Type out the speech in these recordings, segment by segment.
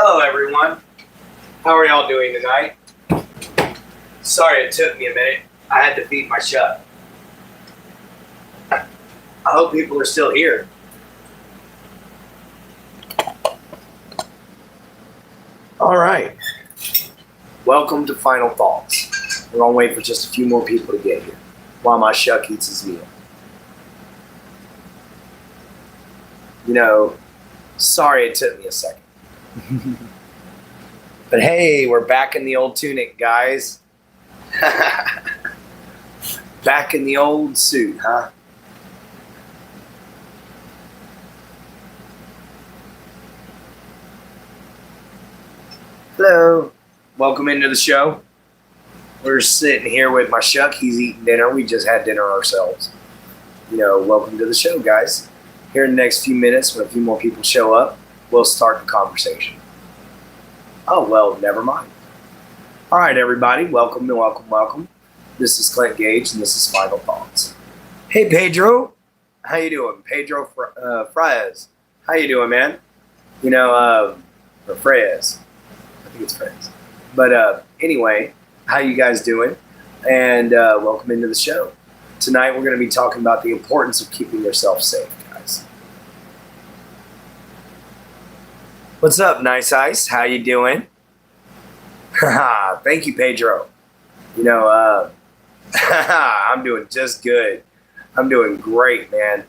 Hello, everyone. How are y'all doing tonight? Sorry it took me a minute. I had to feed my Chuck. I hope people are still here. All right. Welcome to Final Thoughts. We're going to wait for just a few more people to get here while my Chuck eats his meal. You know, sorry it took me a second. But hey, we're back in the old tunic, guys. Back in the old suit, huh? Hello. Welcome into the show. We're sitting here with my Chuck. He's eating dinner. We just had dinner ourselves. You know, welcome to the show, guys. Here in the next few minutes, when a few more people show up, we'll start the conversation. Oh, well, never mind. All right, everybody. Welcome. This is Clint Gage, and this is Final Thoughts. Hey, Pedro. How you doing? Pedro Frias. How you doing, man? You know, or Frias. I think it's Frias. But anyway, how you guys doing? And welcome into the show. Tonight, we're going to be talking about the importance of keeping yourself safe, guys. What's up, Nice Ice? How you doing? Thank you, Pedro. You know, I'm doing just good. I'm doing great, man.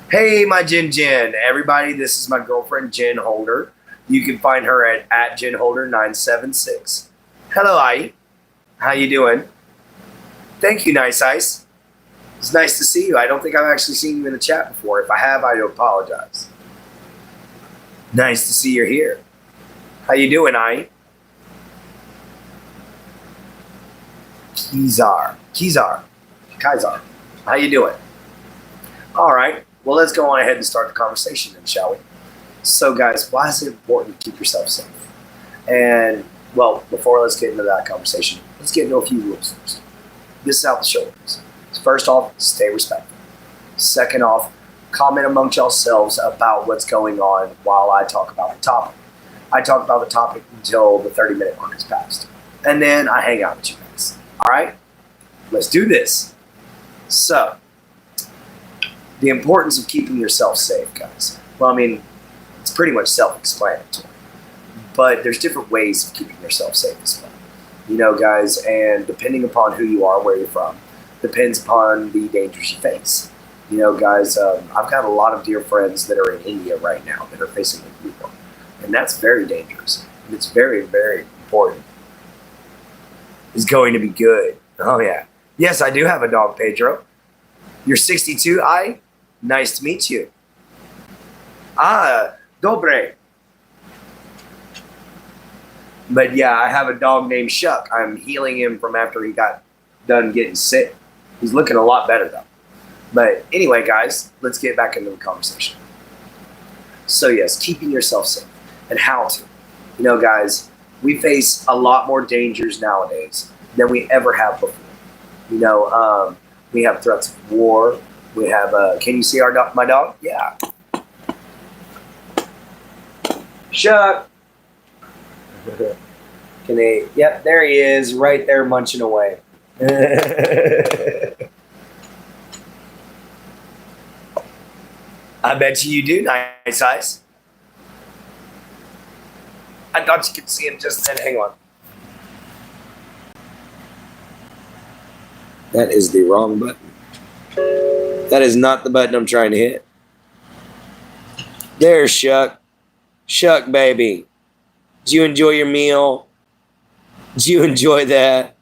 Hey, my Jen. Everybody, this is my girlfriend, Jen Holder. You can find her at JenHolder976. Hello, Ai. How you doing? Thank you, Nice Ice. It's nice to see you. I don't think I've actually seen you in the chat before. If I have, I do apologize. Nice to see you're here. How you doing, Ai? Kizar. How you doing? All right. Well, let's go on ahead and start the conversation then, shall we? So, guys, why is it important to keep yourself safe? And, well, before let's get into that conversation, let's get into a few rules first. This is out the shoulders. First off, stay respectful. Second off, comment amongst yourselves about what's going on while I talk about the topic. I talk about the topic until the 30-minute mark has passed. And then I hang out with you guys. All right? Let's do this. So, the importance of keeping yourself safe, guys. Well, I mean, it's pretty much self-explanatory. But there's different ways of keeping yourself safe as well. You know, guys, and depending upon who you are, where you're from, depends upon the dangers you face. You know, guys, I've got a lot of dear friends that are in India right now that are facing a war. And that's very dangerous. And it's very, very important. It's going to be good. Oh, yeah. Yes, I do have a dog, Pedro. You're 62, Ai? Nice to meet you. Dobre. But yeah, I have a dog named Chuck. I'm healing him from after he got done getting sick. He's looking a lot better, though. But anyway, guys, let's get back into the conversation. So yes, keeping yourself safe and how to. You know, guys, we face a lot more dangers nowadays than we ever have before. You know, we have threats of war. We have, can you see my dog? Yeah. Chuck. Can they? Yep, there he is, right there munching away. I bet you do, Nice Eyes. I thought you could see him just then. Hang on. That is the wrong button. That is not the button I'm trying to hit. There's Chuck. Chuck, baby. Did you enjoy your meal? Did you enjoy that?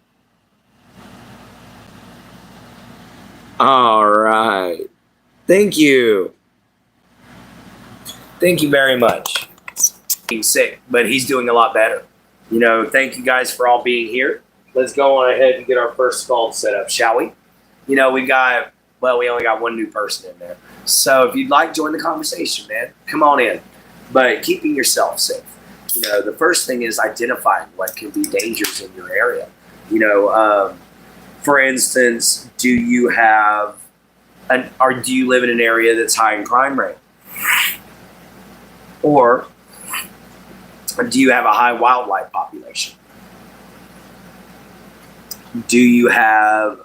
All right. Thank you. Thank you very much. He's sick, but he's doing a lot better. You know, thank you guys for all being here. Let's go on ahead and get our first scald set up, shall we? You know, we only got one new person in there. So if you'd like, join the conversation, man. Come on in. But keeping yourself safe. You know, the first thing is identifying what can be dangers in your area. You know, for instance, do you live in an area that's high in crime rate? Or Do you have a high wildlife population? Do you have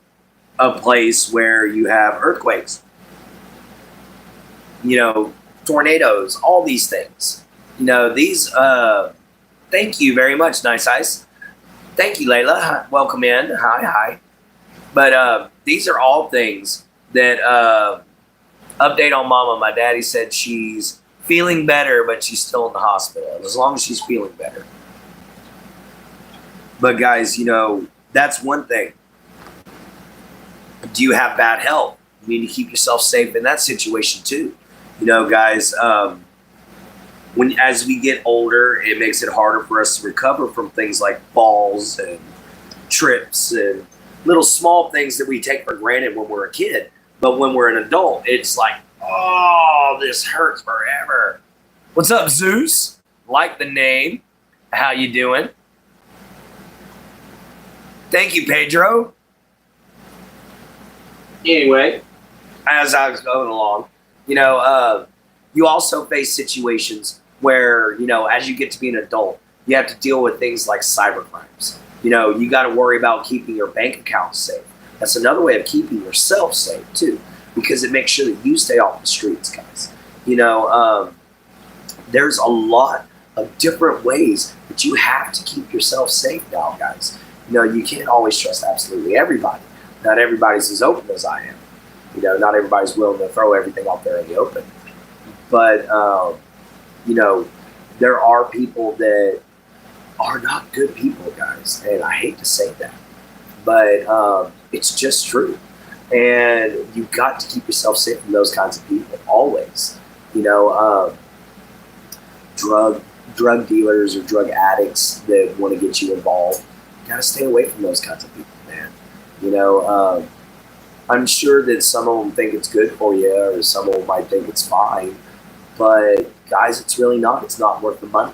a place where you have earthquakes? Tornadoes, all these things. Thank you very much, Nice Ice. Thank you, Layla. Welcome in. Hi. But these are all things that update on Mama. My daddy said she's feeling better, but she's still in the hospital. As long as she's feeling better. But guys, that's one thing. Do you have bad health? You need to keep yourself safe in that situation too. Guys, as we get older, it makes it harder for us to recover from things like falls and trips and little small things that we take for granted when we're a kid. But when we're an adult, it's like, oh, this hurts forever. What's up, Zeus? Like the name. How you doing? Thank you, Pedro. Anyway, as I was going along, you also face situations where, as you get to be an adult, you have to deal with things like cyber crimes. You got to worry about keeping your bank account safe. That's another way of keeping yourself safe too, because it makes sure that you stay off the streets, guys. There's a lot of different ways that you have to keep yourself safe now, guys. You can't always trust absolutely everybody. Not everybody's as open as I am. Not everybody's willing to throw everything out there in the open. But, there are people that are not good people, guys. And I hate to say that. But it's just true. And you've got to keep yourself safe from those kinds of people, always. Drug dealers or drug addicts that want to get you involved. You got to stay away from those kinds of people, man. I'm sure that some of them think it's good for you, or some of them might think it's fine. But guys, it's really not. It's not worth the money.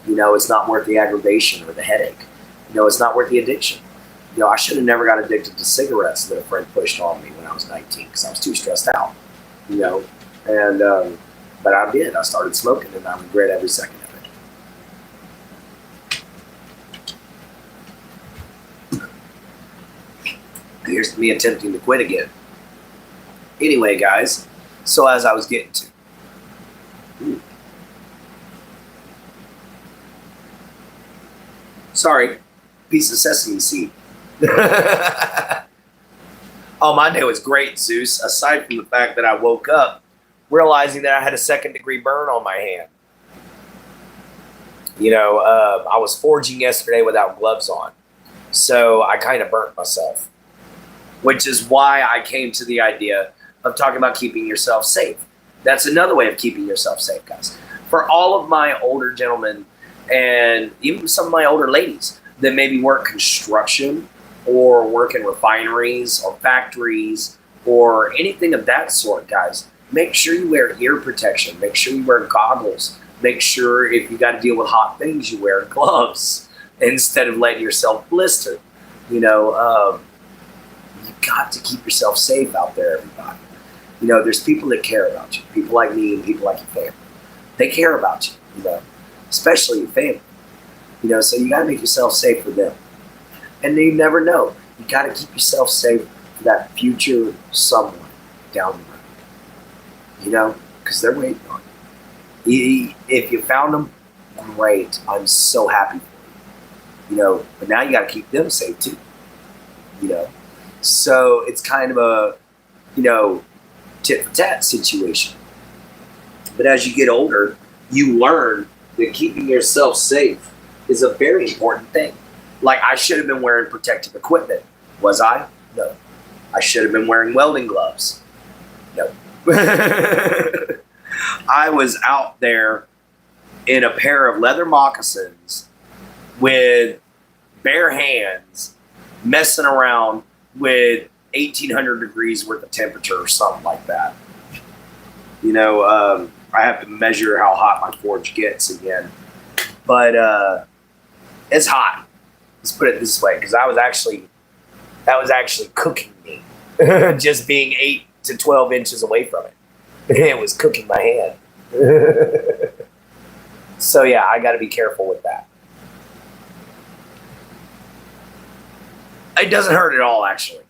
It's not worth the aggravation or the headache. It's not worth the addiction. I should have never got addicted to cigarettes that a friend pushed on me when I was 19 because I was too stressed out. But I did. I started smoking, and I regret every second of it. Here's me attempting to quit again. Anyway, guys, so as I was getting to. Sorry, piece of sesame seed. Oh, my day was great, Zeus, aside from the fact that I woke up realizing that I had a second-degree burn on my hand. I was forging yesterday without gloves on, so I kind of burnt myself, which is why I came to the idea of talking about keeping yourself safe. That's another way of keeping yourself safe, guys. For all of my older gentlemen and even some of my older ladies that maybe work construction or work in refineries or factories or anything of that sort, guys, make sure you wear ear protection. Make sure you wear goggles. Make sure if you got to deal with hot things, you wear gloves instead of letting yourself blister. You got to keep yourself safe out there, everybody. There's people that care about you. People like me and people like your family. They care about you, especially your family. So you got to make yourself safe for them. And you never know. You got to keep yourself safe for that future someone down the road. Because they're waiting on you. If you found them, great. I'm so happy for you. But now you got to keep them safe too. So it's kind of a, tit for tat situation. But as you get older, you learn that keeping yourself safe is a very important thing. Like, I should have been wearing protective equipment. Was I? No. I should have been wearing welding gloves. No. I was out there in a pair of leather moccasins with bare hands, messing around with 1,800 degrees worth of temperature or something like that. I have to measure how hot my forge gets again. But it's hot. Let's put it this way, because that was actually cooking me. Just being 8 to 12 inches away from it. It was cooking my hand. So yeah, I got to be careful with that. It doesn't hurt at all, actually.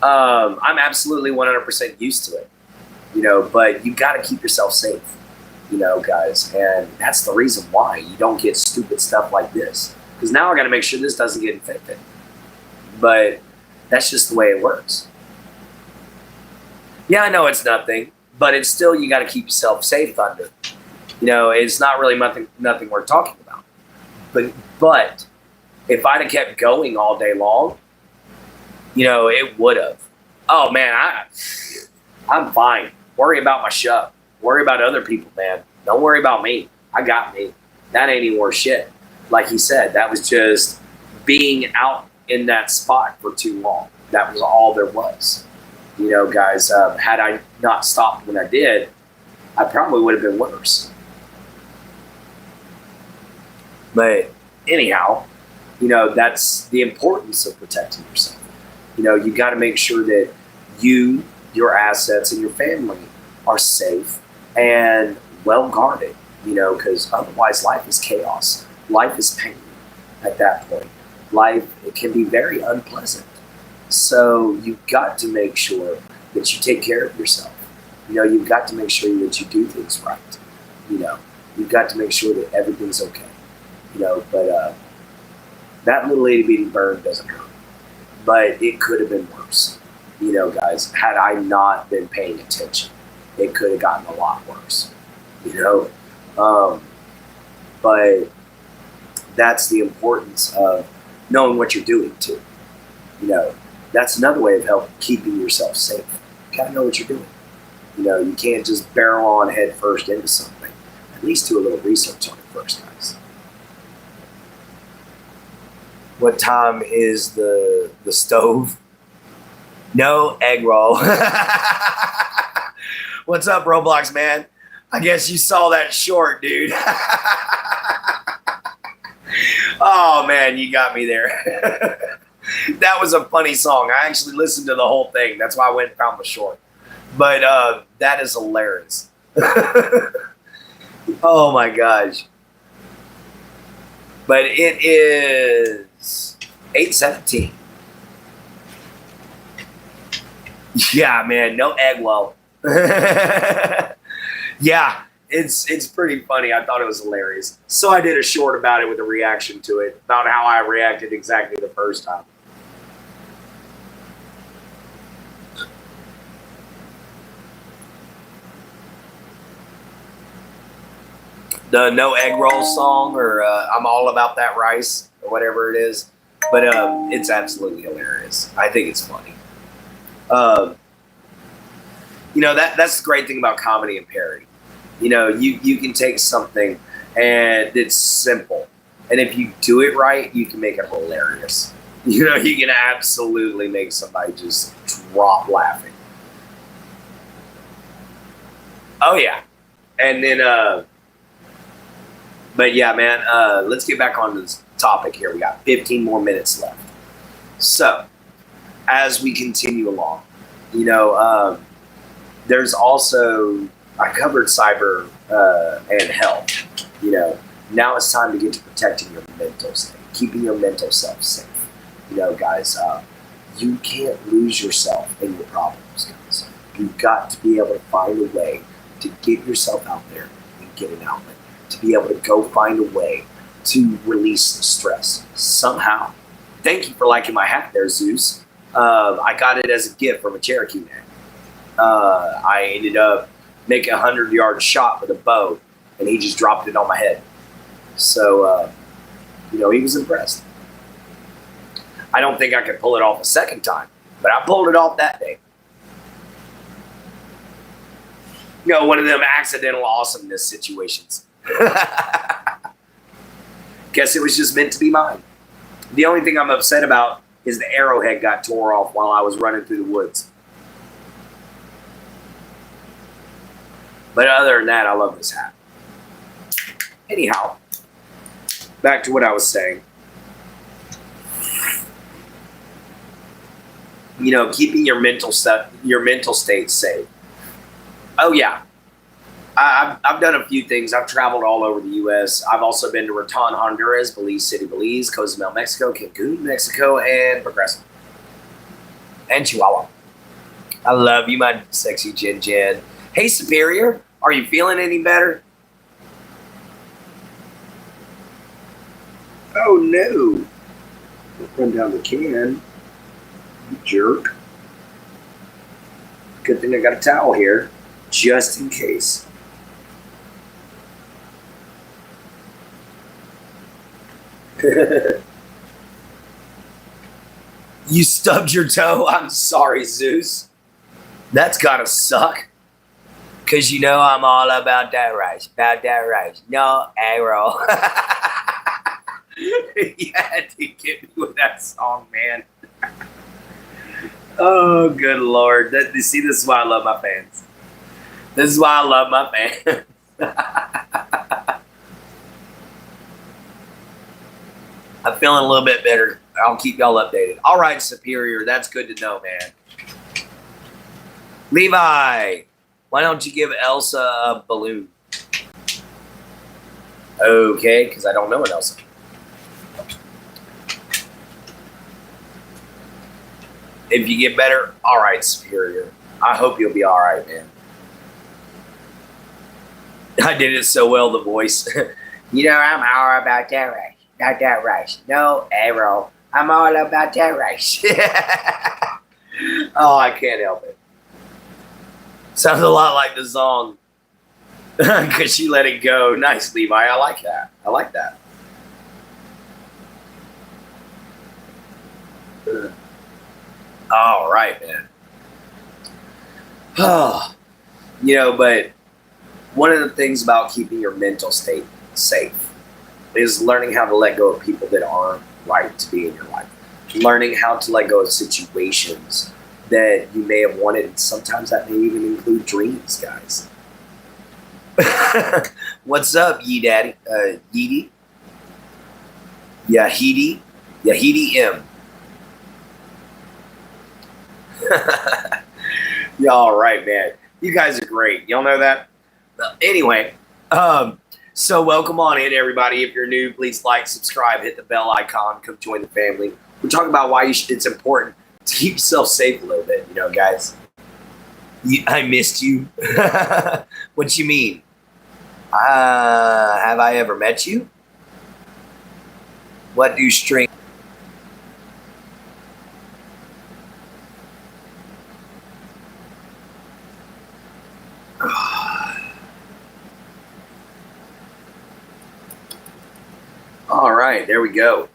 I'm absolutely 100% used to it, but you got to keep yourself safe, guys. And that's the reason why you don't get stupid stuff like this. Because now I got to make sure this doesn't get infected. But that's just the way it works. Yeah, I know it's nothing, but it's still, you got to keep yourself safe under. It's not really nothing worth talking about. But if I'd have kept going all day long, it would have. Oh man, I'm fine. Worry about my show. Worry about other people, man. Don't worry about me. I got me. That ain't any more shit. Like he said, that was just being out in that spot for too long. That was all there was. Guys, had I not stopped when I did, I probably would have been worse. But anyhow, that's the importance of protecting yourself. You got to make sure that you, your assets, and your family are safe and well guarded, because otherwise life is chaos. Life is pain at that point. Life, it can be very unpleasant. So you've got to make sure that you take care of yourself. You've got to make sure that you do things right. You've got to make sure that everything's okay. But that little itty bitty burn doesn't hurt. But it could have been worse. Guys, had I not been paying attention, it could have gotten a lot worse. But that's the importance of knowing what you're doing too. That's another way of keeping yourself safe. You gotta know what you're doing. You can't just barrel on head first into something. At least do a little research on it first, guys. What time is the stove? No egg roll. What's up, Roblox man? I guess you saw that short, dude. Oh man, you got me there. That was a funny song. I actually listened to the whole thing. That's why I went and found the short. But that is hilarious. Oh my gosh. But it is 8:17. Yeah, man, no egg well. Yeah, it's pretty funny. I thought it was hilarious. So I did a short about it with a reaction to it, about how I reacted exactly the first time. The no egg roll song, or I'm all about that rice, or whatever it is. But it's absolutely hilarious. I think it's funny. That's the great thing about comedy and parody. You can take something and it's simple, and if you do it right, you can make it hilarious. You can absolutely make somebody just drop laughing. Oh yeah, and then but yeah, man, let's get back on this topic here. We got 15 more minutes left. So as we continue along, there's also, I covered cyber and health. Now it's time to get to protecting your mental state, keeping your mental self safe. Guys, you can't lose yourself in your problems, guys. You've got to be able to find a way to get yourself out there and get an outlet, to be able to go find a way to release the stress somehow. Thank you for liking my hat there, Zeus. I got it as a gift from a Cherokee man. I ended up making a 100-yard shot with a bow, and he just dropped it on my head. So, he was impressed. I don't think I could pull it off a second time, but I pulled it off that day. One of them accidental awesomeness situations. Guess it was just meant to be mine. The only thing I'm upset about is the arrowhead got tore off while I was running through the woods. But other than that, I love this hat. Anyhow, back to what I was saying. Keeping your mental state safe. Oh yeah, I've done a few things. I've traveled all over the U.S. I've also been to Raton, Honduras, Belize City, Belize, Cozumel, Mexico, Cancun, Mexico, and Progreso, and Chihuahua. I love you, my sexy Jen Jen. Hey, Superior, are you feeling any better? Oh, no. Don't run down the can, you jerk. Good thing I got a towel here, just in case. You stubbed your toe? I'm sorry, Zeus. That's gotta suck. Cause you know I'm all about that rice. About that rice. No arrow. You had to get me with that song, man. Oh, good Lord. See, this is why I love my fans. This is why I love my fans. I'm feeling a little bit better. I'll keep y'all updated. All right, Superior. That's good to know, man. Levi, why don't you give Elsa a balloon? Okay, because I don't know an Elsa. If you get better, all right, Superior. I hope you'll be all right, man. I did it so well, the voice. You know, I'm all about that rice. Not that rice. No arrow. I'm all about that rice. Oh, I can't help it. Sounds a lot like the song. Because she let it go. Nice, Levi. I like that. I like that. All right, man. Oh, you know, but one of the things about keeping your mental state safe is learning how to let go of people that aren't right to be in your life. Learning how to let go of situations that you may have wanted. And sometimes that may even include dreams, guys. What's up, Yee Daddy? Yeedy? Yahidi? Yahidi M. Y'all right, man. You guys are great. Y'all know that? Anyway, so welcome on in, everybody. If you're new, please like, subscribe, hit the bell icon, come join the family. We're talking about why it's important to keep yourself safe a little bit, you know, guys. I missed you. What you mean? Have I ever met you? What do string? All right, there we go.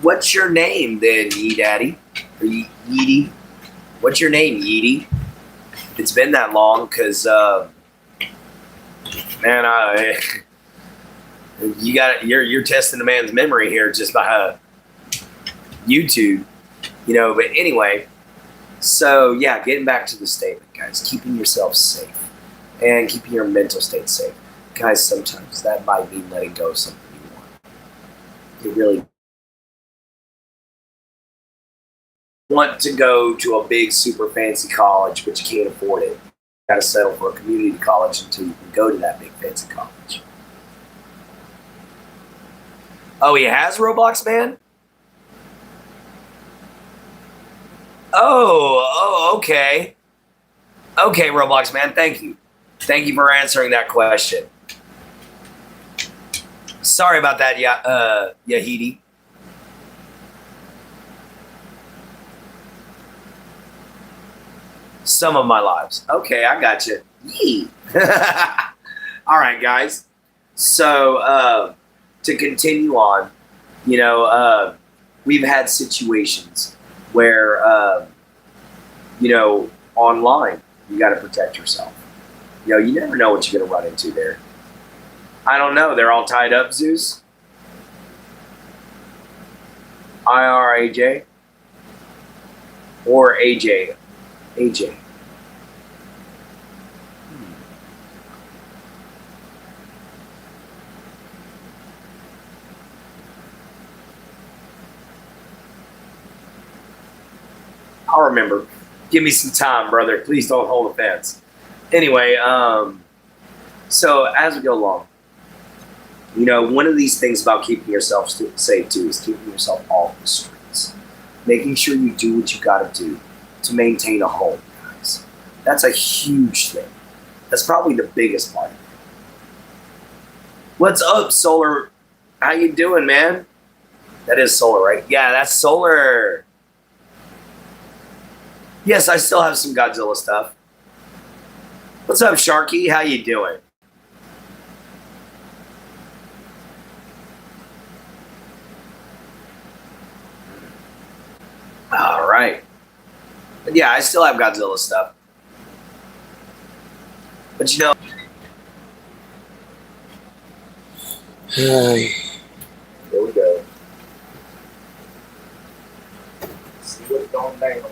What's your name then, Yee Daddy? Or Yeedy? What's your name, Yeedy? It's been that long, cause man, you're testing a man's memory here just by YouTube, you know. But anyway, so yeah, getting back to the statement, guys, keeping yourself safe and keeping your mental state safe, guys. Sometimes that might mean letting go of something you want. You really want to go to a big, super fancy college, but you can't afford it. You got to settle for a community college until you can go to that big, fancy college. Oh, he has Roblox, man? Oh, okay. Okay, Roblox, man, thank you. Thank you for answering that question. Sorry about that, Yahidi. Some of my lives. Okay, I got you. Yee. All right, guys. So to continue on, you know, we've had situations where, you know, online, you got to protect yourself. You know, you never know what you're going to run into there. I don't know. They're all tied up, Zeus. IRAJ or AJ. AJ. I'll remember. Give me some time, brother. Please don't hold offense. Anyway, so as we go along, you know, one of these things about keeping yourself safe too is keeping yourself off the streets, making sure you do what you got to do to maintain a home, guys. That's a huge thing. That's probably the biggest part. What's up, Solar? How you doing, man? That is Solar, right? Yeah, that's Solar. Yes, I still have some Godzilla stuff. What's up, Sharky? How you doing? All right. But yeah, I still have Godzilla stuff. But you know, here we go. See what's going down.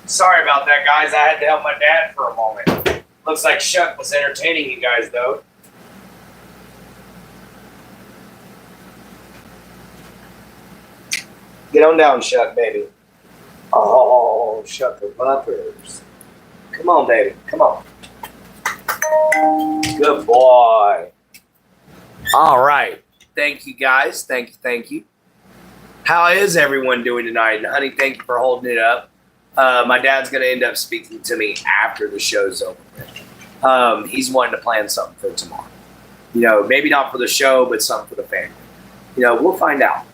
Sorry about that, guys. I had to help my dad for a moment. Looks like Shuck was entertaining you guys, though. Get on down, Shuck, baby. Oh, Shuck the bumpers. Come on, baby. Come on. Good boy. All right. Thank you, guys. Thank you. How is everyone doing tonight? And, honey, thank you for holding it up. My dad's going to end up speaking to me after the show's over. He's wanting to plan something for tomorrow. You know, maybe not for the show, but something for the family. You know, we'll find out.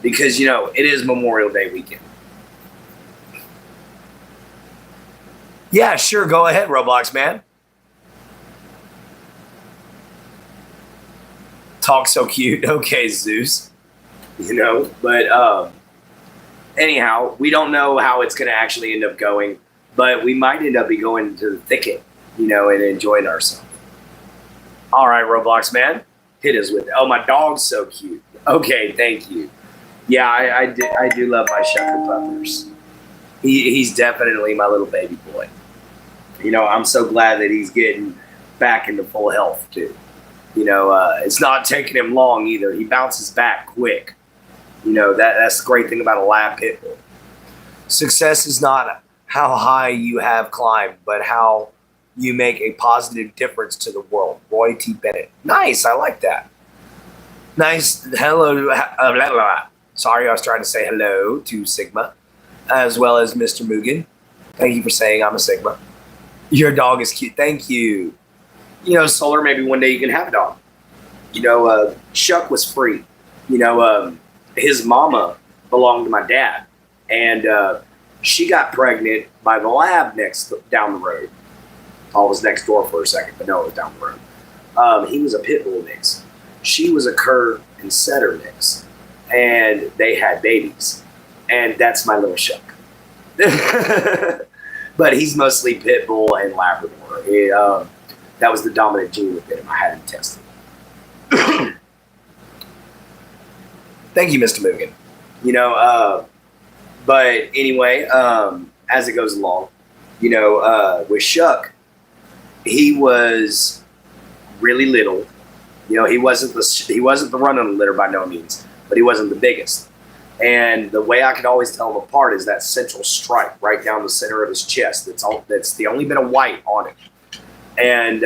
Because, you know, it is Memorial Day weekend. Yeah, sure. Go ahead, Roblox, man. Talk so cute. Okay, Zeus. You know, but anyhow, we don't know how it's going to actually end up going, but we might end up going to the thicket, you know, and enjoying ourselves. All right, Roblox, man. Hit us with it. Oh, my dog's so cute. Okay, thank you. Yeah, I do love my Shepherd Puppers. He's definitely my little baby boy. You know, I'm so glad that he's getting back into full health, too. You know, it's not taking him long either. He bounces back quick. You know, that's the great thing about a lab pit bull. Success is not how high you have climbed, but how you make a positive difference to the world. Roy T. Bennett. Nice. I like that. Nice. Hello. Sorry, I was trying to say hello to Sigma, as well as Mr. Mugen. Thank you for saying I'm a Sigma. Your dog is cute. Thank you. Solar, maybe one day you can have a dog. Chuck was free. His mama belonged to my dad, and she got pregnant by the lab down the road. I was next door for a second, but no, it was down the road. He was a pit bull mix. She was a cur and setter mix, and they had babies, and that's my little Chuck. But he's mostly pit bull and Labrador. That was the dominant gene within him. I had him tested. Thank you, Mr. Mugen. But anyway, as it goes along, with Chuck, he was really little. He wasn't the run on the litter by no means, but he wasn't the biggest. And the way I could always tell him apart is that central stripe right down the center of his chest. That's the only bit of white on it. And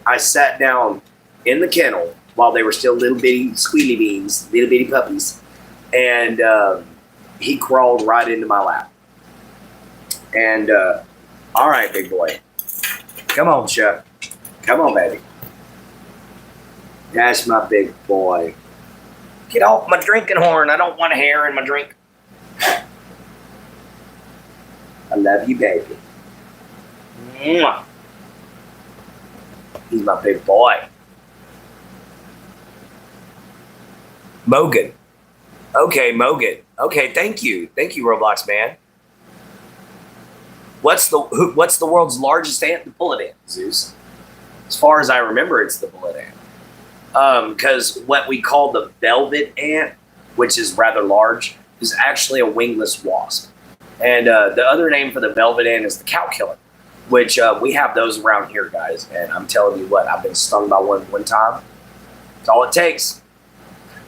I sat down in the kennel while they were still little bitty squealy beans, little bitty puppies, and he crawled right into my lap. And all right, big boy, come on, Chuck, come on, baby. That's my big boy. Get off my drinking horn. I don't want a hair in my drink. I love you, baby. Mwah. He's my big boy. Mogan. Okay, Mogan. Okay, thank you. Thank you, Roblox man. What's the world's largest ant? The bullet ant, Zeus. As far as I remember, it's the bullet ant. Because what we call the velvet ant, which is rather large, is actually a wingless wasp. And the other name for the velvet ant is the cow killer, which we have those around here, guys. And I'm telling you what, I've been stung by one time. That's all it takes.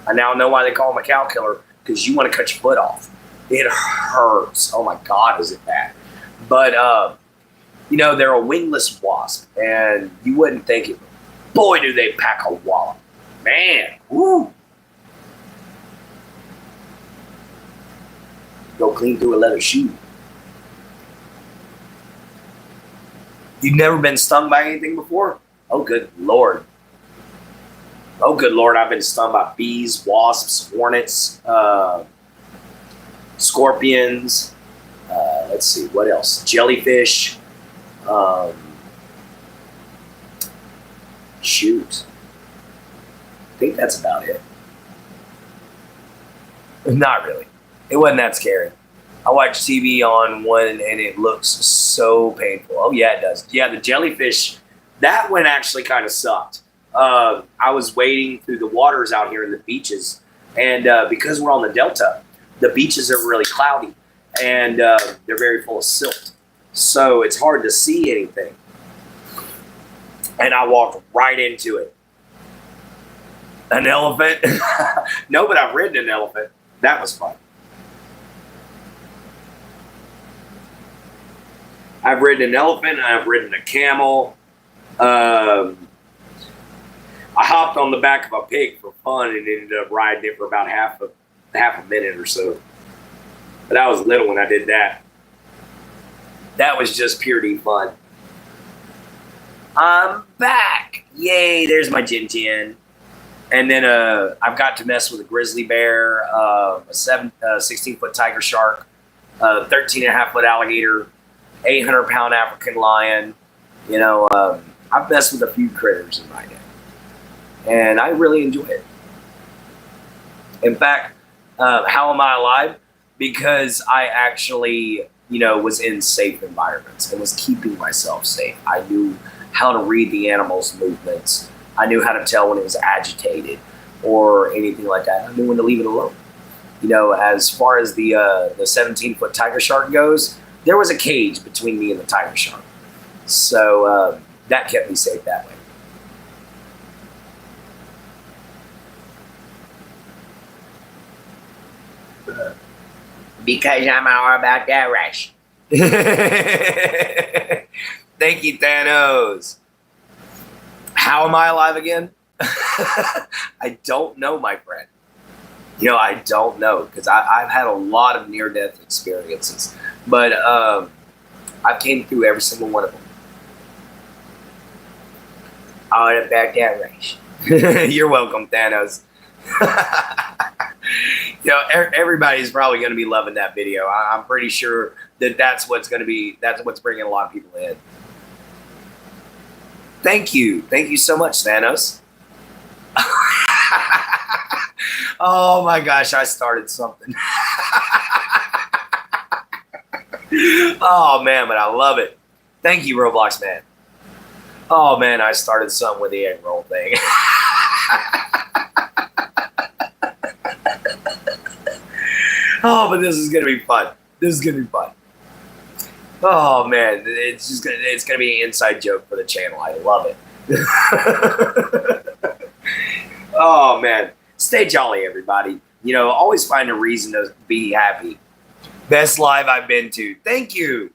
I now know why they call him a cow killer, because you want to cut your foot off. It hurts. Oh my God, is it bad? But, they're a wingless wasp, and you wouldn't think it. Boy, do they pack a wallop. Man, woo. Go clean through a leather shoe. You've never been stung by anything before? Oh, good Lord. Oh, good Lord, I've been stung by bees, wasps, hornets, scorpions. Let's see, what else? Jellyfish. Shoot. I think that's about it. Not really. It wasn't that scary. I watched TV on one and it looks so painful. Oh, yeah, it does. Yeah, the jellyfish, that one actually kind of sucked. I was wading through the waters out here in the beaches, and because we're on the delta, the beaches are really cloudy, and they're very full of silt. So it's hard to see anything. And I walked right into it. An elephant? No, but I've ridden an elephant. That was fun. I've ridden an elephant. I've ridden a camel. I hopped on the back of a pig for fun and ended up riding it for about half a minute or so. But I was little when I did that. That was just pure fun. I'm back. Yay, there's my Jin Jin. And then I've got to mess with a grizzly bear, a 16-foot tiger shark, a 13.5-foot alligator, 800-pound African lion. I've messed with a few critters in my day. And I really enjoy it. In fact, how am I alive? Because I actually, was in safe environments and was keeping myself safe. I knew how to read the animal's movements. I knew how to tell when it was agitated or anything like that. I knew when to leave it alone. As far as the 17-foot tiger shark goes, there was a cage between me and the tiger shark. So that kept me safe that way. Because I'm all about that rush. Thank you, Thanos. How am I alive again? I don't know, my friend. I don't know, because I've had a lot of near-death experiences. But I've came through every single one of them. All about that race. You're welcome, Thanos. Everybody's probably going to be loving that video. I'm pretty sure that's what's bringing a lot of people in. Thank you so much, Thanos. Oh my gosh, I started something. Oh man, but I love it. Thank you, Roblox man. Oh man, I started something with the egg roll thing. Oh, but this is gonna be fun. Oh man, it's gonna be an inside joke for the channel. I love it. Oh man, stay jolly, everybody. Always find a reason to be happy. Best live I've been to. Thank you.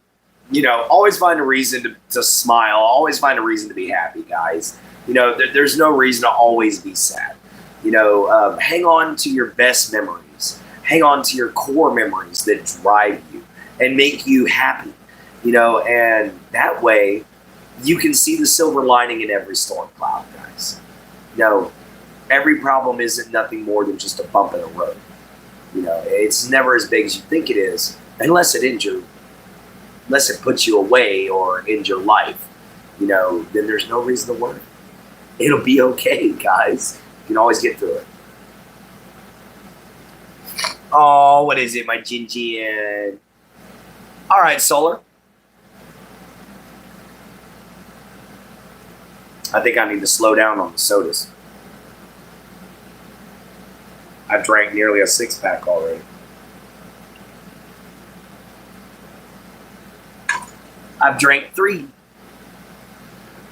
Always find a reason to smile. Always find a reason to be happy, guys. There's no reason to always be sad. Hang on to your best memories. Hang on to your core memories that drive you and make you happy. And that way you can see the silver lining in every storm cloud, guys. Every problem isn't nothing more than just a bump in the road. It's never as big as you think it is, unless it puts you away or ends your life. Then there's no reason to worry. It'll be okay, guys. You can always get through it. Oh, what is it, my Jin? All right, Solar. I think I need to slow down on the sodas. I drank nearly a 6-pack already. I've drank 3.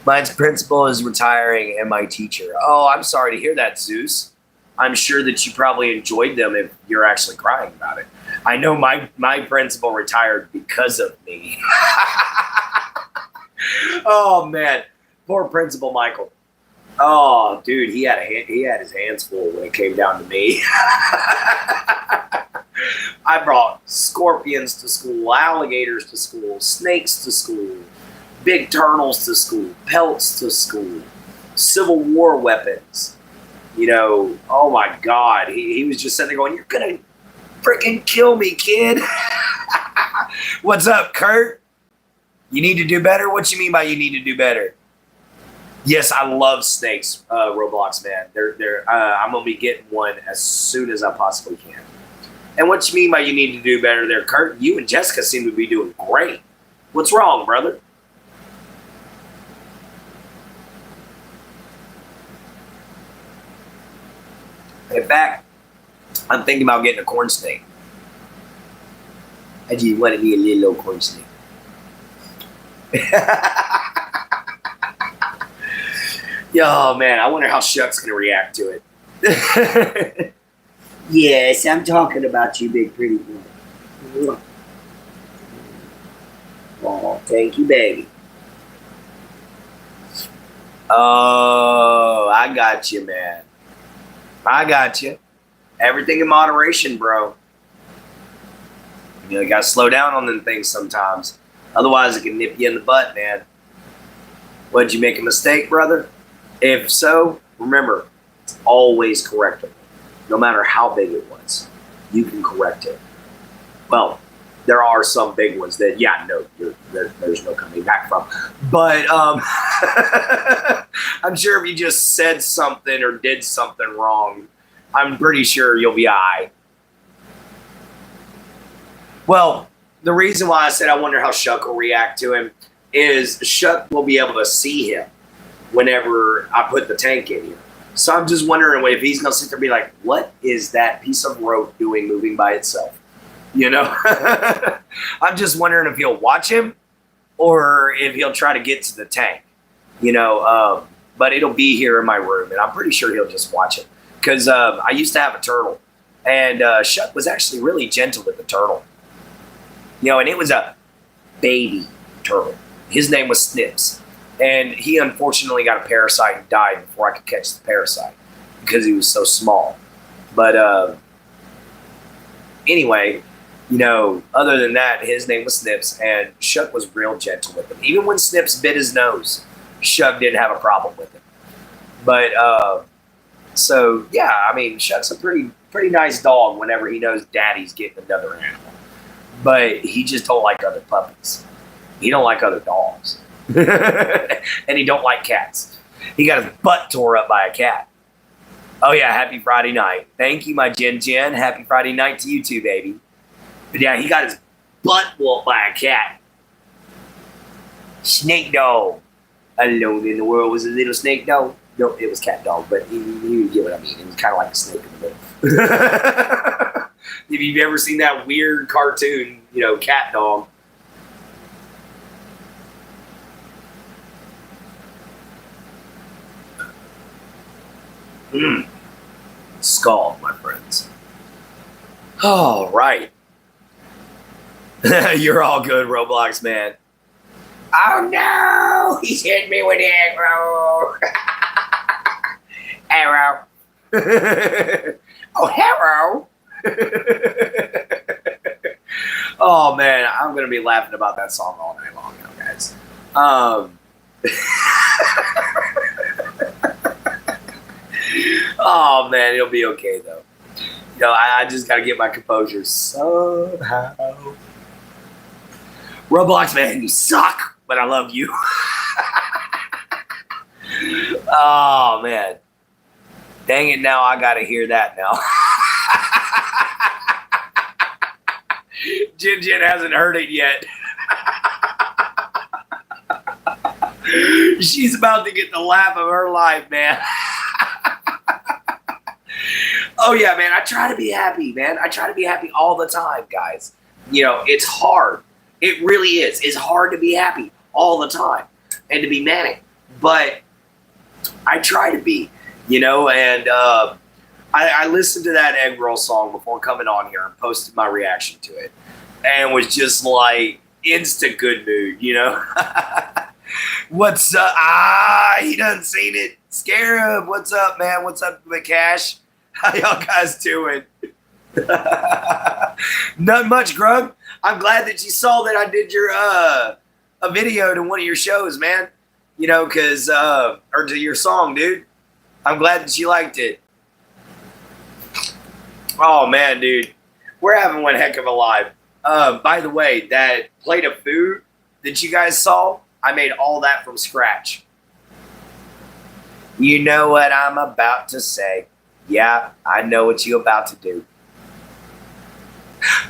Mine's principal is retiring and my teacher. Oh, I'm sorry to hear that, Zeus. I'm sure that you probably enjoyed them if you're actually crying about it. I know my principal retired because of me. Oh, man. Poor Principal Michael. Oh, dude, he had his hands full when it came down to me. I brought scorpions to school, alligators to school, snakes to school, big turtles to school, pelts to school, Civil War weapons. Oh my God. He was just sitting there going, "You're going to freaking kill me, kid." What's up, Kurt? You need to do better? What you mean by you need to do better? Yes, I love snakes, Roblox man. I'm gonna be getting one as soon as I possibly can. And what you mean by you need to do better there, Kurt? You and Jessica seem to be doing great. What's wrong, brother? In fact, I'm thinking about getting a corn snake. I just want to be a little corn snake. Oh man, I wonder how Shuck's gonna react to it. Yes, I'm talking about you, big pretty boy. Oh, thank you, baby. Oh, I got you, man. I got you. Everything in moderation, bro. You gotta slow down on them things sometimes. Otherwise, it can nip you in the butt, man. What, did you make a mistake, brother? If so, remember, it's always correctable. No matter how big it was, you can correct it. Well, there are some big ones that, there's no coming back from. But I'm sure if you just said something or did something wrong, I'm pretty sure you'll be all right. Well, the reason why I said I wonder how Shuck will react to him is Shuck will be able to see him whenever I put the tank in here. So I'm just wondering if he's going to sit there and be like, what is that piece of rope doing moving by itself? I'm just wondering if he'll watch him or if he'll try to get to the tank, but it'll be here in my room and I'm pretty sure he'll just watch it because I used to have a turtle and Shuck was actually really gentle with the turtle, and it was a baby turtle. His name was Snips. And he unfortunately got a parasite and died before I could catch the parasite because he was so small. But anyway, other than that, his name was Snips, and Shuck was real gentle with him. Even when Snips bit his nose, Shuck didn't have a problem with him. But so yeah, I mean, Shuck's a pretty nice dog whenever he knows Daddy's getting another animal. But he just don't like other puppies. He don't like other dogs, and he don't like cats. He got his butt tore up by a cat. Oh yeah, happy Friday night. Thank you, my Jen. Happy Friday night to you too, baby. But yeah, he got his butt whooped by a cat. Snake dog. Alone in the world was a little snake dog. No, it was cat dog, but you get what I mean. It was kind of like a snake in the middle. If you've ever seen that weird cartoon, cat dog. Skull, my friends. All right. You're all good, Roblox man. Oh no! He's hit me with the arrow. Arrow. Oh, arrow. Oh man, I'm gonna be laughing about that song all night long now, guys. Oh man, it'll be okay though. I just gotta get my composure somehow. Roblox man, you suck, but I love you. Oh man. Dang it, now I gotta hear that now. Jen hasn't heard it yet. She's about to get the laugh of her life, man. Oh yeah, man, I try to be happy, man. I try to be happy all the time, guys. It's hard. It really is. It's hard to be happy all the time and to be manic. But I try to be, and I listened to that Egg Roll song before coming on here and posted my reaction to it. And was just like instant good mood, What's up? He done seen it. Scarab, what's up, man? What's up, Cash? How y'all guys doing? Not much, Grug. I'm glad that you saw that I did your a video to one of your shows, man. Because or to your song, dude. I'm glad that you liked it. Oh man, dude, we're having one heck of a live. By the way, that plate of food that you guys saw, I made all that from scratch. You know what I'm about to say. Yeah, I know what you're about to do.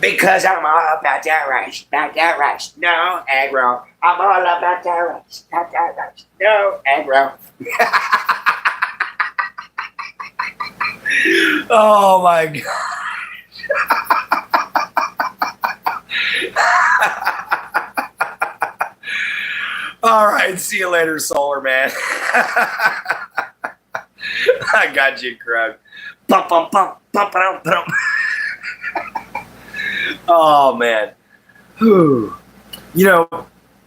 Because I'm all about that rice, no aggro. I'm all about that rice, no aggro. Oh my God. All right, see you later, Solar Man. I got you, Krug. Pump, pump, pump, pump, pump, pump. Oh man. Whew.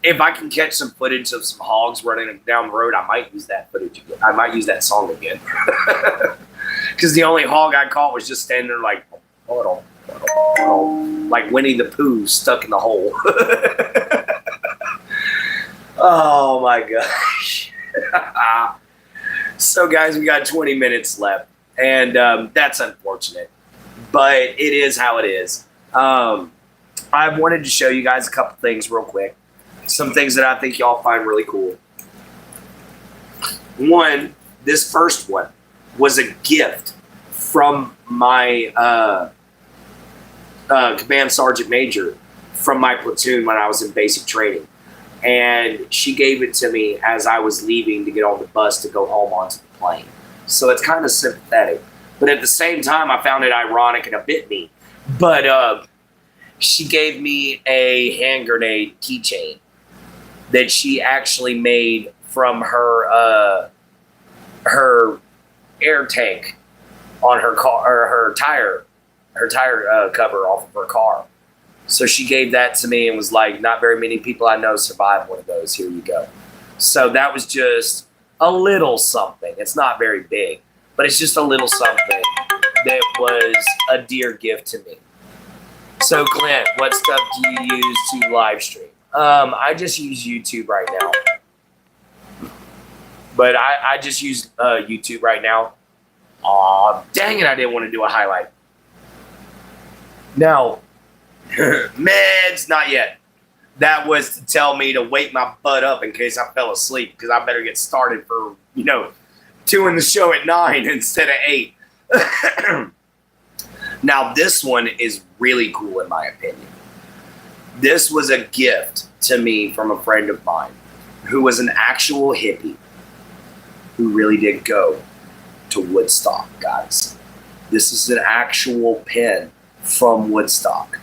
If I can catch some footage of some hogs running down the road, I might use that footage again. I might use that song again. Because the only hog I caught was just standing there like, like Winnie the Pooh stuck in the hole. Oh my gosh. So guys, we got 20 minutes left, and that's unfortunate, but it is how it is. I wanted to show you guys a couple things real quick. Some things that I think y'all find really cool. One, this first one was a gift from my command sergeant major from my platoon when I was in basic training. And she gave it to me as I was leaving to get on the bus to go home onto the plane. So it's kind of sympathetic. But at the same time, I found it ironic and a bit mean. But she gave me a hand grenade keychain that she actually made from her air tank on her car, or her tire cover off of her car. So she gave that to me and was like, not very many people I know survive one of those. Here you go. So that was just a little something. It's not very big, but it's just a little something that was a dear gift to me. So Clint, what stuff do you use to live stream? I just use YouTube right now. But I just use YouTube right now. Aw, dang it, I didn't want to do a highlight. Now, meds, not yet. That was to tell me to wake my butt up in case I fell asleep, because I better get started for, doing the show at 9 instead of 8. Now, this one is really cool in my opinion. This was a gift to me from a friend of mine who was an actual hippie who really did go to Woodstock, guys. This is an actual pin from Woodstock,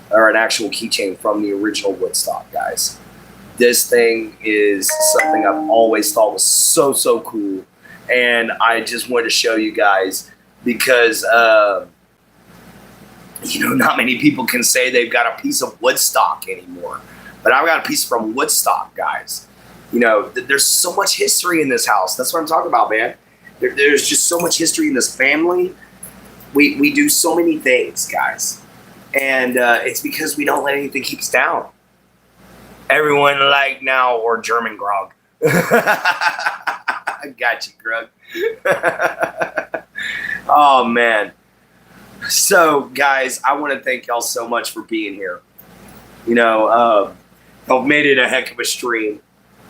or an actual keychain from the original Woodstock, guys. This thing is something I've always thought was so, so cool. And I just wanted to show you guys because, not many people can say they've got a piece of Woodstock anymore. But I've got a piece from Woodstock, guys. There's so much history in this house. That's what I'm talking about, man. There's just so much history in this family. We do so many things, guys. And it's because we don't let anything keep us down. Everyone like now or German grog. I got you, grog. Oh, man. So, guys, I want to thank y'all so much for being here. I've made it a heck of a stream.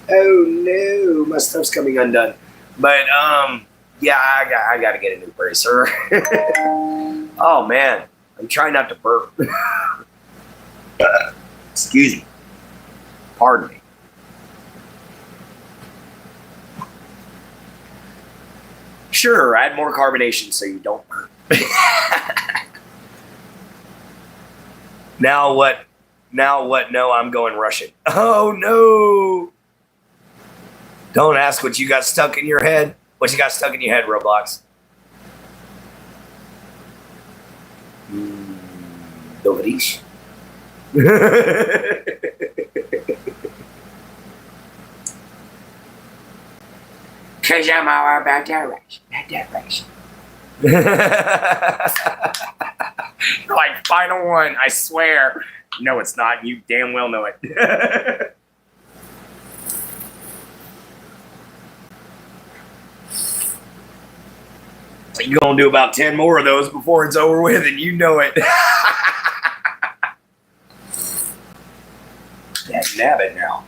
Oh, no. My stuff's coming undone. But, yeah, I got to get a new bracer. Oh, man. I'm trying not to burp. Excuse me. Pardon me. Sure, add more carbonation so you don't burp. Now what? No, I'm going Russian. Oh, no. Don't ask what you got stuck in your head. What you got stuck in your head, Roblox? Doverish. Because I'm all about that race. Like, final one, I swear. No, it's not. You damn well know it. You're going to do about 10 more of those before it's over with, and you know it. Nab it now.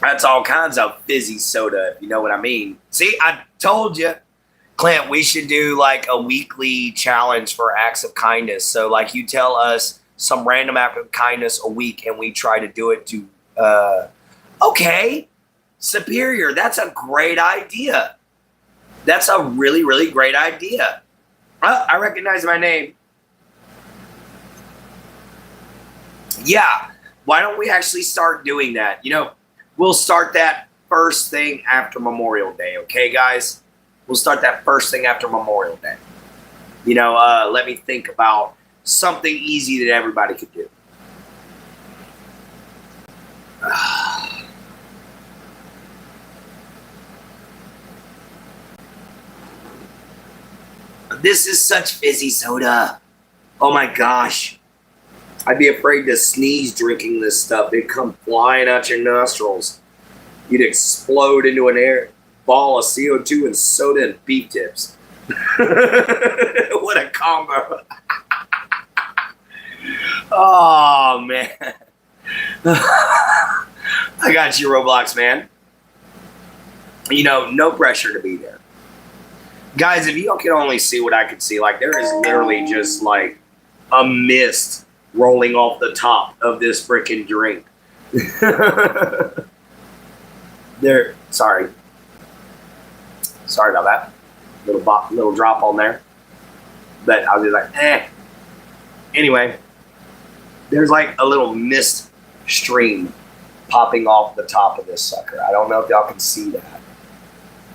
That's all kinds of fizzy soda, if you know what I mean. See, I told you, Clint, we should do like a weekly challenge for acts of kindness. So like you tell us some random act of kindness a week and we try to do it to, okay, Superior, that's a great idea. That's a really, really great idea. I recognize my name. Yeah, why don't we actually start doing that? We'll start that first thing after Memorial Day, okay, guys? We'll start that first thing after Memorial Day. Let me think about something easy that everybody could do. This is such fizzy soda. Oh my gosh. I'd be afraid to sneeze drinking this stuff. It'd come flying out your nostrils. You'd explode into an air ball of CO2 and soda and beef tips. What a combo. Oh, man. I got you, Roblox, man. No pressure to be there. Guys, if y'all can only see what I can see, like there is literally just like a mist rolling off the top of this freaking drink. Sorry about that. Little drop on there. But I was just like, eh. Anyway, there's like a little mist stream popping off the top of this sucker. I don't know if y'all can see that.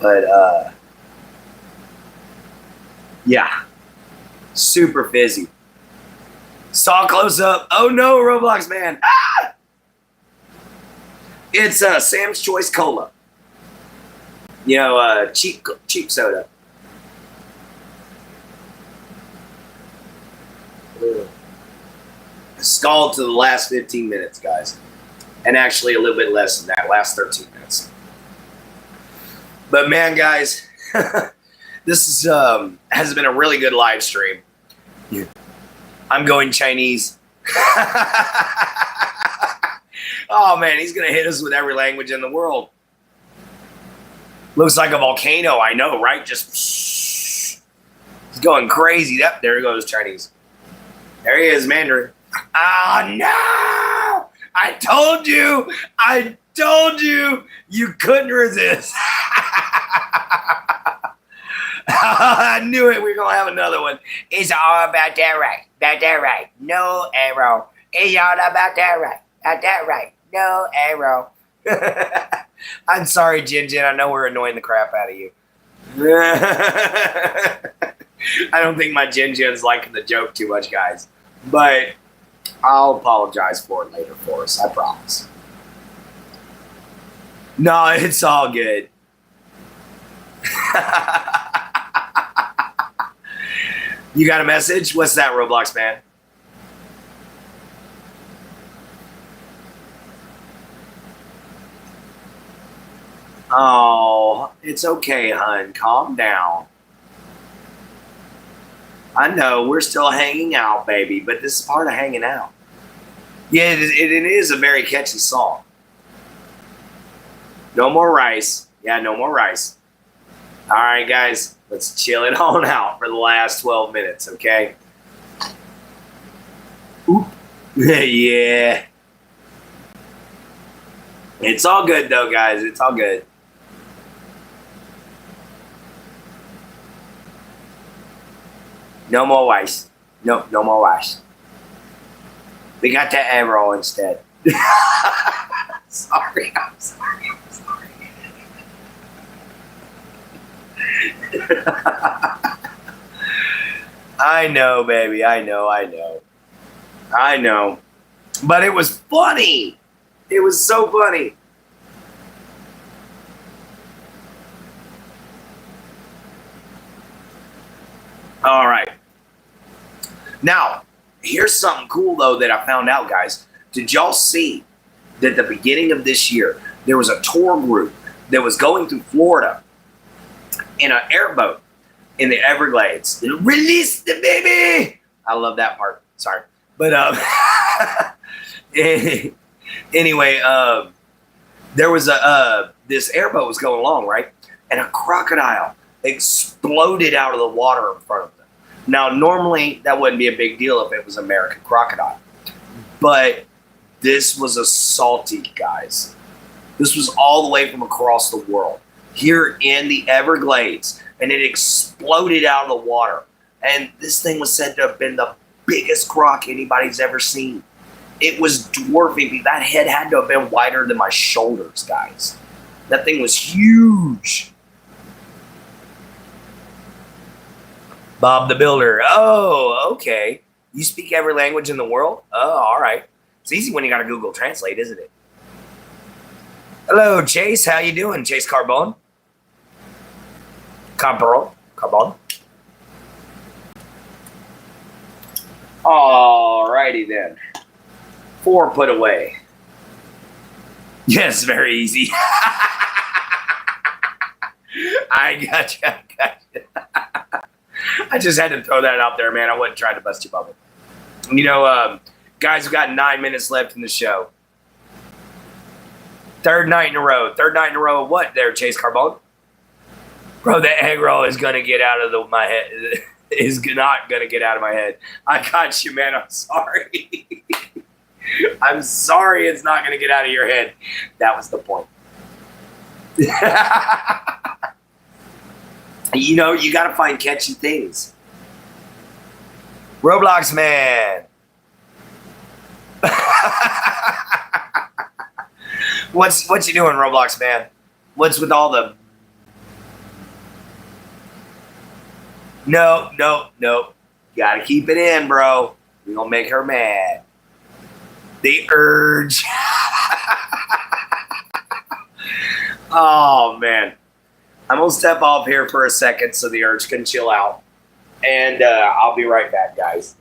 But, yeah. Super fizzy. Saw close up. Oh no, Roblox man. Ah! It's Sam's Choice Cola. Cheap soda. Scald to the last 15 minutes, guys. And actually a little bit less than that, last 13 minutes. But man, guys, this is, has been a really good live stream. I'm going Chinese. Oh man, he's going to hit us with every language in the world. Looks like a volcano, I know, right? Just he's going crazy. Yep, there he goes, Chinese. There he is, Mandarin. Oh no! I told you, you couldn't resist. I knew it. We were gonna have another one. It's all about that right. No arrow. It's all about that right. About that right. No arrow. I'm sorry, Jin Jin. I know we're annoying the crap out of you. I don't think my Jin Jin's liking the joke too much, guys. But I'll apologize for it later for us. I promise. No, it's all good. You got a message? What's that, Roblox man? Oh, it's okay, hun. Calm down. I know, we're still hanging out, baby, but this is part of hanging out. Yeah, it is a very catchy song. No more rice. Yeah, no more rice. All right, guys, let's chill it on out for the last 12 minutes, okay? Oop. Yeah. It's all good, though, guys. It's all good. No more rice. No more rice. We got the arrow instead. Sorry, I'm sorry. I know, baby. I know. But it was funny. It was so funny. All right. Now, here's something cool, though, that I found out, guys. Did y'all see that at the beginning of this year, there was a tour group that was going through Florida in an airboat in the Everglades? Release the baby! I love that part. Sorry. But anyway, there was this airboat was going along, right? And a crocodile exploded out of the water in front of them. Now, normally that wouldn't be a big deal if it was American crocodile, but this was a salty, guys. This was all the way from across the world here in the Everglades, and it exploded out of the water. And this thing was said to have been the biggest croc anybody's ever seen. It was dwarfing. That head had to have been wider than my shoulders, guys. That thing was huge. Bob the Builder. Oh, okay. You speak every language in the world? Oh, all right. It's easy when you got to Google Translate, isn't it? Hello, Chase. How you doing, Chase Carbone? Carbone. All righty then. 4 put away. Yes, very easy. I got you. I just had to throw that out there, man. I wasn't trying to bust your bubble. You know, guys, we've got 9 minutes left in the show. Third night in a row of what there, Chase Carbone? Bro, the egg roll is going to get out of my head. Is not going to get out of my head. I got you, man. I'm sorry. I'm sorry it's not going to get out of your head. That was the point. You know, you got to find catchy things. Roblox man. What's you doing, Roblox man? What's with all the... No. Got to keep it in, bro. We're going to make her mad. The urge. Oh, man. I'm going to step off here for a second so the urge can chill out. And I'll be right back, guys.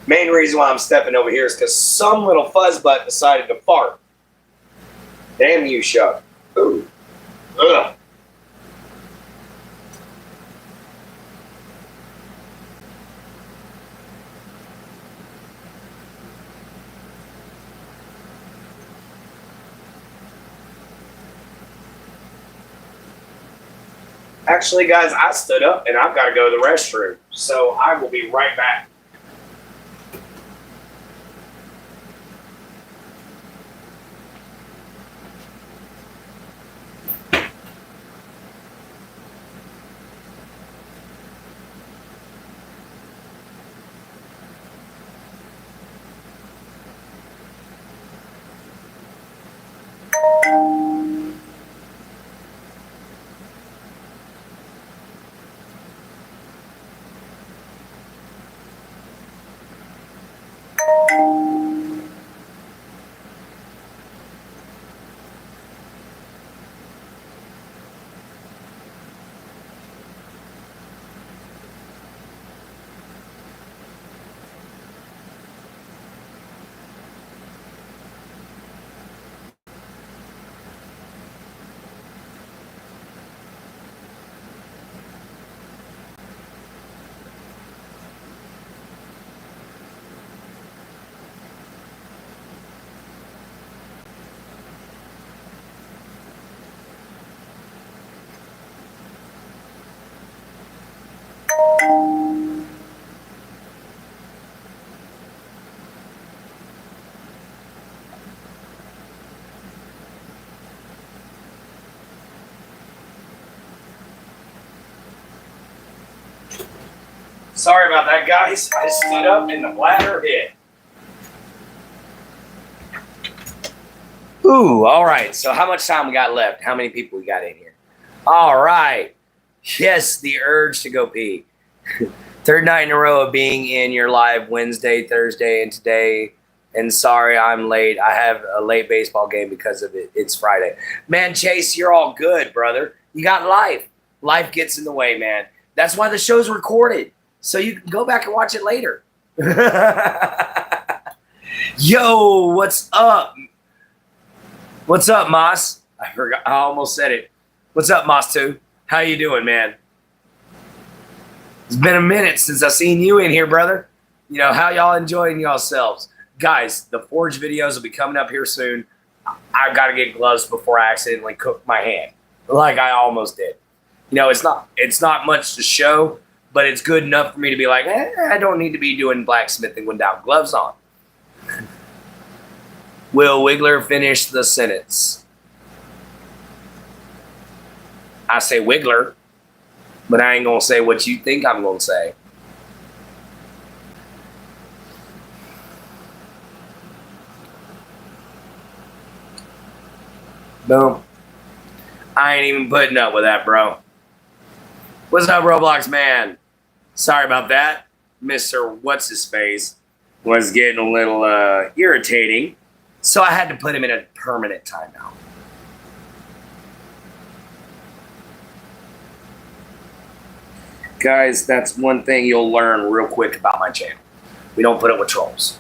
Main reason why I'm stepping over here is because some little fuzzbutt decided to fart. Damn you, Chuck. Ooh. Ugh. Actually, guys, I stood up and I've got to go to the restroom. So I will be right back. Sorry about that, guys. I stood up and the bladder hit. Ooh, all right. So how much time we got left? How many people we got in here? All right. Yes, the urge to go pee. Third night in a row of being in your live Wednesday, Thursday, and today. And sorry I'm late. I have a late baseball game because of it. It's Friday. Man, Chase, you're all good, brother. You got life. Life gets in the way, man. That's why the show's recorded. So you can go back and watch it later. Yo, what's up? What's up, Moss? I forgot. I almost said it. What's up, Moss 2? How you doing, man? It's been a minute since I've seen you in here, brother. You know, how y'all enjoying yourselves? Guys, the Forge videos will be coming up here soon. I've got to get gloves before I accidentally cook my hand, like I almost did. You know, it's not much to show, but it's good enough for me to be like, I don't need to be doing blacksmithing without gloves on. Will Wiggler finish the sentence? I say Wiggler, but I ain't going to say what you think I'm going to say. Boom. I ain't even putting up with that, bro. What's up, Roblox man? Sorry about that. Mr. What's-His-Face was getting a little irritating, so I had to put him in a permanent timeout. Guys, that's one thing you'll learn real quick about my channel. We don't put up with trolls.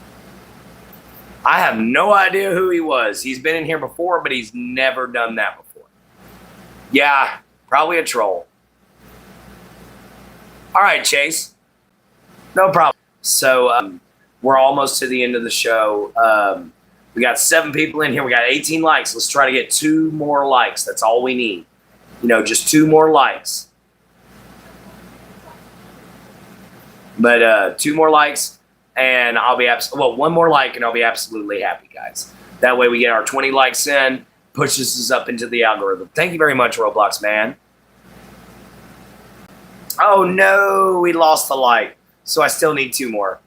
I have no idea who he was. He's been in here before, but he's never done that before. Yeah, probably a troll. All right, Chase. No problem. So we're almost to the end of the show. We got 7 people in here. We got 18 likes. Let's try to get 2 more likes. That's all we need. You know, just 2 more likes. But 2 more likes, and I'll be well, 1 more like, and I'll be absolutely happy, guys. That way we get our 20 likes in, pushes us up into the algorithm. Thank you very much, Roblox man. Oh no, we lost the like, so I still need 2 more.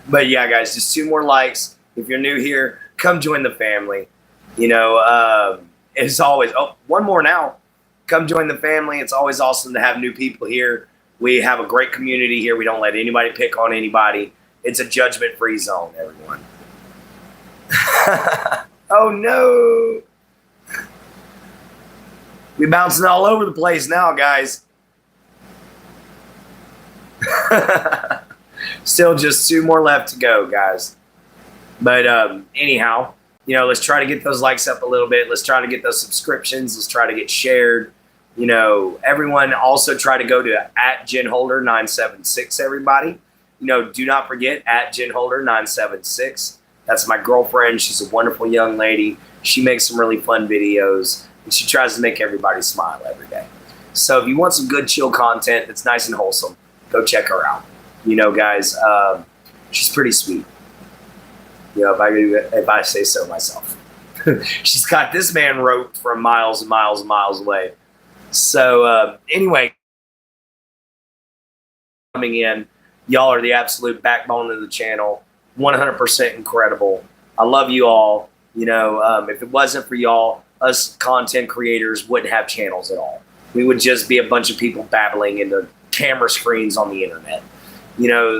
But yeah, guys, just 2 more likes. If you're new here, come join the family. You know, as always, 1 more now. Come join the family. It's always awesome to have new people here. We have a great community here. We don't let anybody pick on anybody. It's a judgment-free zone, everyone. Oh, no. We're bouncing all over the place now, guys. Still just 2 more left to go, guys. But anyhow, let's try to get those likes up a little bit. Let's try to get those subscriptions. Let's try to get shared. Everyone also try to go to @JenHolder976, everybody. Do not forget @JenHolder976. That's my girlfriend. She's a wonderful young lady. She makes some really fun videos, and she tries to make everybody smile every day. So if you want some good, chill content that's nice and wholesome, go check her out. Guys, she's pretty sweet. If I say so myself. She's got this man roped from miles and miles and miles away. So anyway, coming in, y'all are the absolute backbone of the channel. 100% incredible. I love you all. If it wasn't for y'all, us content creators wouldn't have channels at all. We would just be a bunch of people babbling into camera screens on the internet.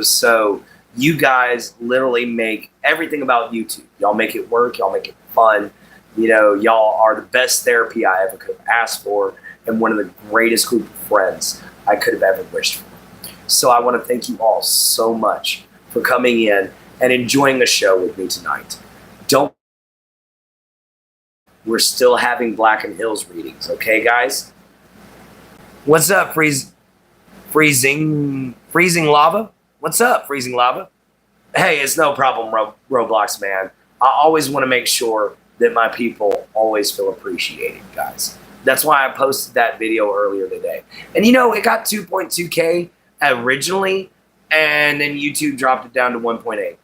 So you guys literally make everything about YouTube. Y'all make it work. Y'all make it fun. Y'all are the best therapy I ever could have asked for, and one of the greatest group of friends I could have ever wished for. So I want to thank you all so much for coming in and enjoying the show with me tonight. We're still having Black and Hills readings, okay, guys? What's up, Freezing Lava? What's up, Freezing Lava? Hey, it's no problem, Roblox man. I always want to make sure that my people always feel appreciated, guys. That's why I posted that video earlier today. And it got 2.2K originally, and then YouTube dropped it down to 1.8.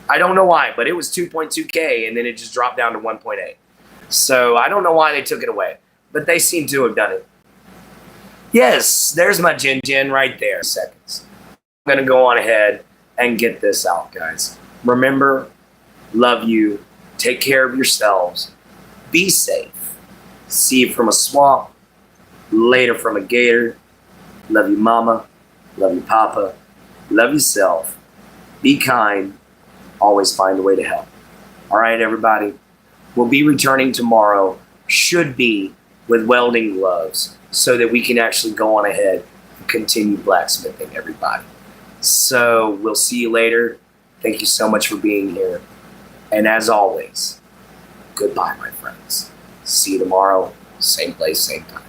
I don't know why, but it was 2.2K, and then it just dropped down to 1.8. So I don't know why they took it away, but they seem to have done it. Yes, there's my Jin right there. Seconds. I'm going to go on ahead and get this out, guys. Remember, love you. Take care of yourselves. Be safe. See you from a swamp. Later from a gator. Love you, mama. Love you, papa. Love yourself. Be kind. Always find a way to help. All right, everybody. We'll be returning tomorrow. Should be with welding gloves so that we can actually go on ahead and continue blacksmithing, everybody. So we'll see you later. Thank you so much for being here. And as always, goodbye, my friends. See you tomorrow. Same place, same time.